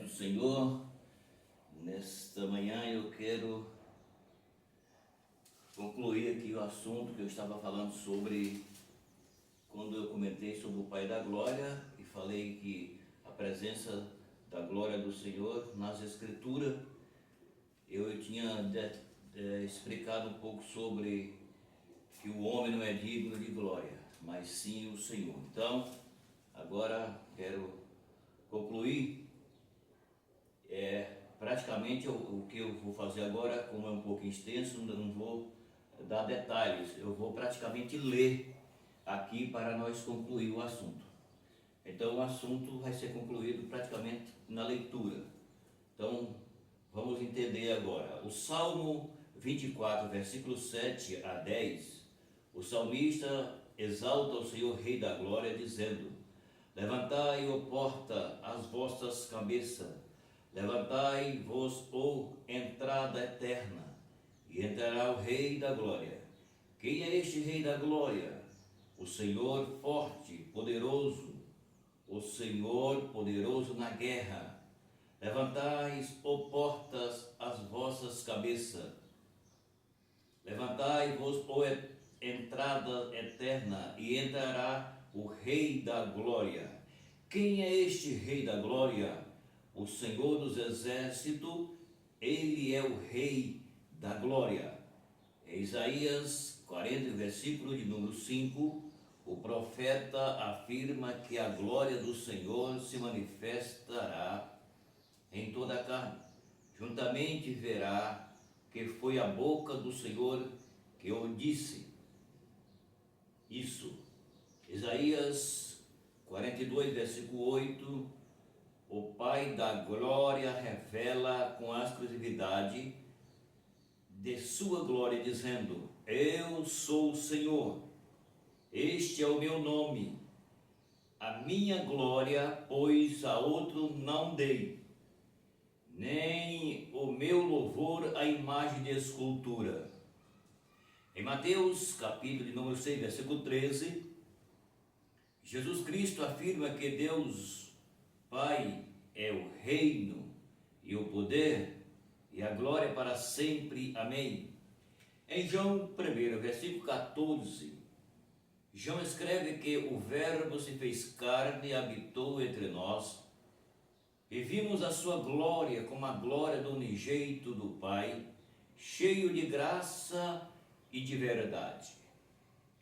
do Senhor. Nesta manhã eu quero concluir aqui o assunto que eu estava falando sobre, quando eu comentei sobre o Pai da Glória e falei que a presença da glória do Senhor nas Escrituras. Eu tinha explicado um pouco sobre que o homem não é digno de glória, mas sim o Senhor. Então, agora quero concluir. Praticamente o que eu vou fazer agora, como é um pouco extenso, não vou dar detalhes, eu vou praticamente ler aqui para nós concluir o assunto. Então o assunto vai ser concluído praticamente na leitura. Então vamos entender agora. O Salmo 24, versículos 7 a 10, o salmista exalta o Senhor Rei da Glória, dizendo: levantai, ó porta, as vossas cabeças, levantai-vos, ó entrada eterna, e entrará o Rei da Glória. Quem é este Rei da Glória? O Senhor forte, poderoso, o Senhor poderoso na guerra. Levantai, ó portas, as vossas cabeças, levantai-vos, ó entrada eterna, e entrará o Rei da Glória. Quem é este Rei da Glória? O Senhor dos Exércitos, Ele é o Rei da Glória. Em Isaías 40, versículo de número 5, o profeta afirma que a glória do Senhor se manifestará em toda a carne. Juntamente verá que foi a boca do Senhor que o disse isso. Isaías 42, versículo 8, o Pai da Glória revela com a exclusividade de sua glória, dizendo: eu sou o Senhor, este é o meu nome, a minha glória, pois a outro não dei, nem o meu louvor à imagem de escultura. Em Mateus, capítulo de número 6, versículo 13, Jesus Cristo afirma que Deus Pai é o reino e o poder e a glória para sempre. Amém. Em João 1, versículo 14, João escreve que o Verbo se fez carne e habitou entre nós, e vimos a sua glória como a glória do unigênito do Pai, cheio de graça e de verdade.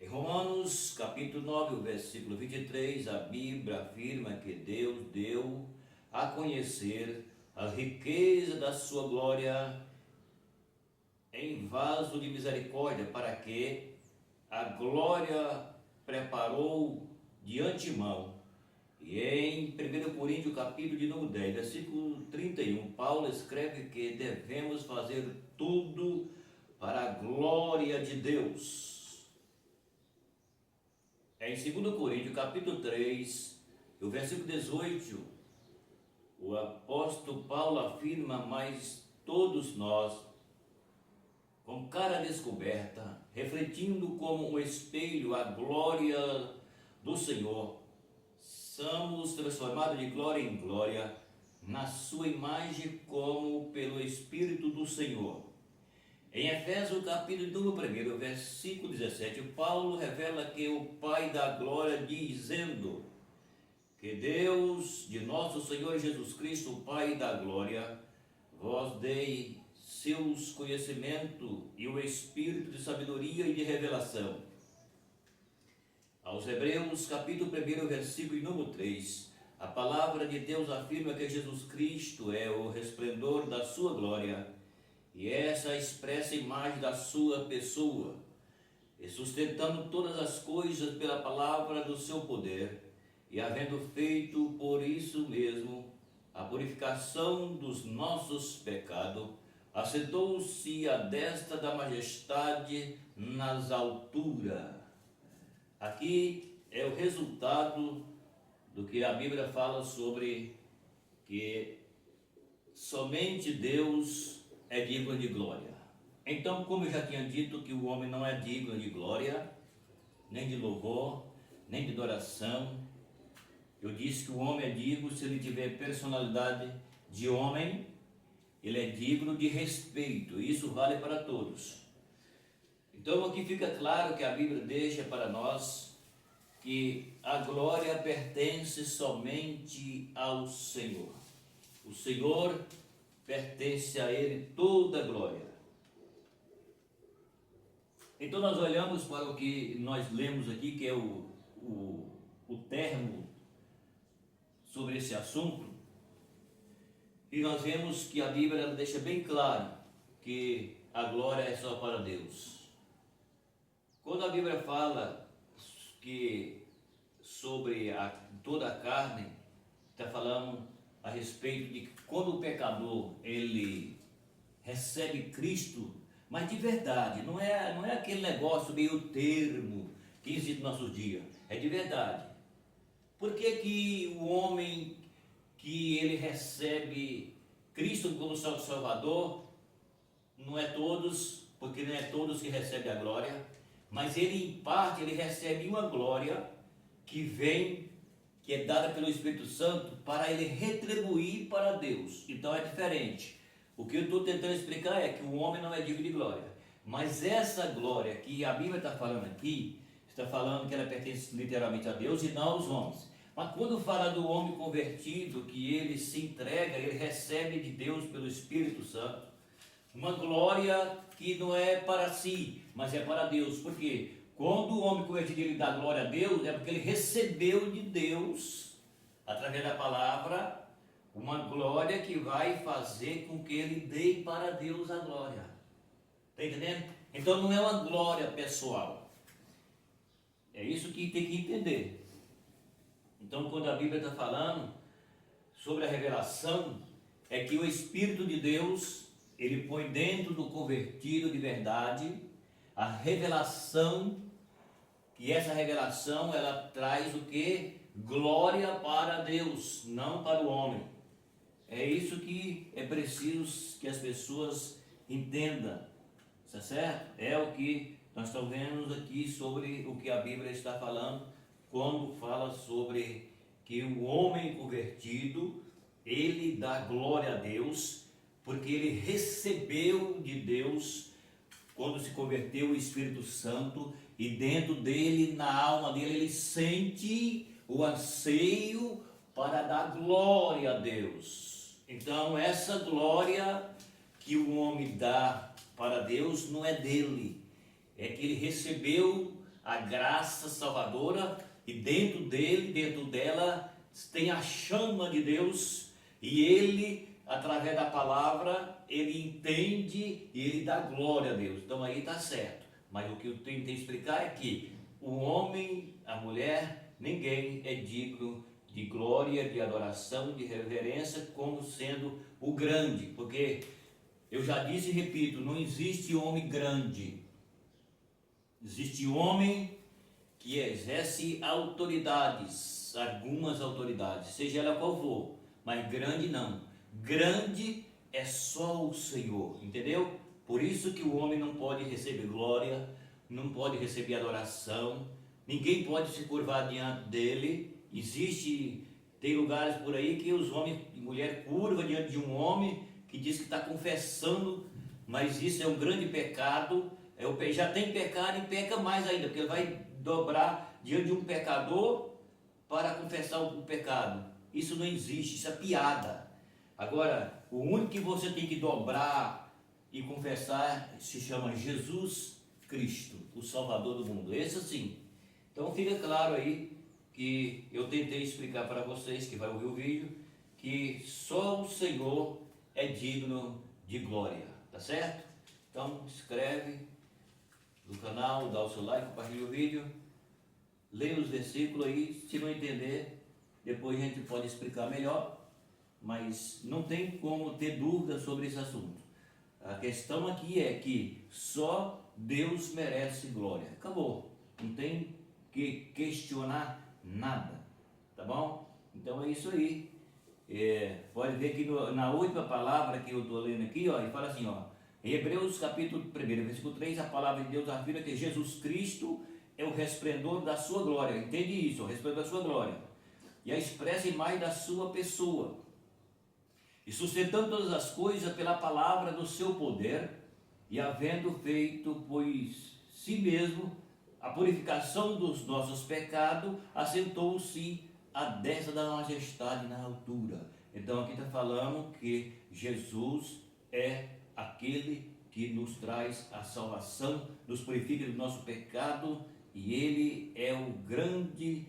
Em Romanos capítulo 9, versículo 23, a Bíblia afirma que Deus deu a conhecer a riqueza da sua glória em vaso de misericórdia, para que a glória preparou de antemão. E em 1 Coríntios capítulo de número 10, versículo 31, Paulo escreve que devemos fazer tudo para a glória de Deus. Em 2 Coríntios capítulo 3, o versículo 18, o apóstolo Paulo afirma: mas todos nós, com cara descoberta, refletindo como um espelho a glória do Senhor, somos transformados de glória em glória na sua imagem, como pelo Espírito do Senhor. Em Efésios capítulo 1, versículo 17, Paulo revela que o Pai da Glória, dizendo que Deus de nosso Senhor Jesus Cristo, o Pai da Glória, vos dei seus conhecimentos e o espírito de sabedoria e de revelação. Aos Hebreus capítulo 1, versículo número 3, a palavra de Deus afirma que Jesus Cristo é o resplendor da sua glória, e essa expressa imagem da sua pessoa, e sustentando todas as coisas pela palavra do seu poder, e havendo feito por isso mesmo a purificação dos nossos pecados, assentou-se à destra da majestade nas alturas. Aqui é o resultado do que a Bíblia fala sobre que somente Deus é digno de glória. Então, como eu já tinha dito que o homem não é digno de glória, nem de louvor, nem de adoração, eu disse que o homem é digno se ele tiver personalidade de homem, ele é digno de respeito. Isso vale para todos. Então aqui fica claro que a Bíblia deixa para nós que a glória pertence somente ao Senhor. O Senhor pertence a Ele toda a glória. Então nós olhamos para o que nós lemos aqui, que é o termo sobre esse assunto, e nós vemos que a Bíblia ela deixa bem claro que a glória é só para Deus. Quando a Bíblia fala que sobre toda a carne, está falando a respeito de que quando o pecador ele recebe Cristo, mas de verdade, não é aquele negócio meio termo que existe no nosso dia, é de verdade. Por que que o homem que ele recebe Cristo como Salvador, não é todos, porque não é todos que recebem a glória, mas ele em parte ele recebe uma glória que vem, que é dada pelo Espírito Santo para ele retribuir para Deus. Então é diferente. O que eu estou tentando explicar é que o homem não é digno de glória, mas essa glória que a Bíblia está falando aqui, está falando que ela pertence literalmente a Deus e não aos homens. Mas quando fala do homem convertido, que ele se entrega, ele recebe de Deus pelo Espírito Santo, uma glória que não é para si, mas é para Deus. Por quê? Quando o homem convertido ele dá glória a Deus, é porque ele recebeu de Deus, através da palavra, uma glória que vai fazer com que ele dê para Deus a glória. Está entendendo? Então não é uma glória pessoal. É isso que tem que entender. Então, quando a Bíblia está falando sobre a revelação, é que o Espírito de Deus, ele põe dentro do convertido de verdade a revelação, e essa revelação, ela traz o que? Glória para Deus, não para o homem. É isso que é preciso que as pessoas entendam, está certo? É o que nós estamos vendo aqui sobre o que a Bíblia está falando, quando fala sobre que o homem convertido, ele dá glória a Deus, porque ele recebeu de Deus, quando se converteu, o Espírito Santo, e dentro dele, na alma dele, ele sente o anseio para dar glória a Deus. Então essa glória que o homem dá para Deus não é dele, é que ele recebeu a graça salvadora, e dentro dele, dentro dela, tem a chama de Deus, e ele, através da palavra, ele entende e ele dá glória a Deus. Então aí está certo. Mas o que eu tentei explicar é que o homem, a mulher, ninguém é digno de glória, de adoração, de reverência, como sendo o grande. Porque eu já disse e repito, não existe homem grande. Existe homem que exerce autoridades, algumas autoridades, seja ela qual for, mas grande não. Grande é só o Senhor, entendeu? Por isso que o homem não pode receber glória, não pode receber adoração, ninguém pode se curvar diante dele. Tem lugares por aí que os homens e mulher curvam diante de um homem que diz que está confessando, mas isso é um grande pecado. Já tem pecado e peca mais ainda, porque ele vai dobrar diante de um pecador para confessar o pecado. Isso não existe, isso é piada. Agora, o único que você tem que dobrar e confessar se chama Jesus Cristo, o Salvador do mundo. Esse sim. Então fica claro aí que eu tentei explicar para vocês que vai ouvir o vídeo, que só o Senhor é digno de glória, tá certo? Então inscreve no canal, dá o seu like, compartilha o vídeo, leia os versículos aí, se não entender, depois a gente pode explicar melhor, mas não tem como ter dúvida sobre esse assunto. A questão aqui é que só Deus merece glória. Acabou. Não tem que questionar nada. Tá bom? Então é isso aí. Pode ver que na última palavra que eu estou lendo aqui, ó, ele fala assim, ó, em Hebreus capítulo 1, versículo 3, a palavra de Deus afirma que Jesus Cristo é o resplendor da sua glória. Entende isso? O resplendor da sua glória. E a expressa imagem da sua pessoa. e sustentando todas as coisas pela palavra do seu poder, e havendo feito, pois, si mesmo a purificação dos nossos pecados, assentou-se à destra da majestade na altura. Então aqui está falando que Jesus é aquele que nos traz a salvação, nos purifica do nosso pecado, e Ele é o grande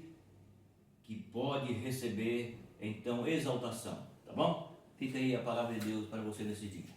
que pode receber, então, exaltação, tá bom? Fica aí a palavra de Deus para você nesse dia.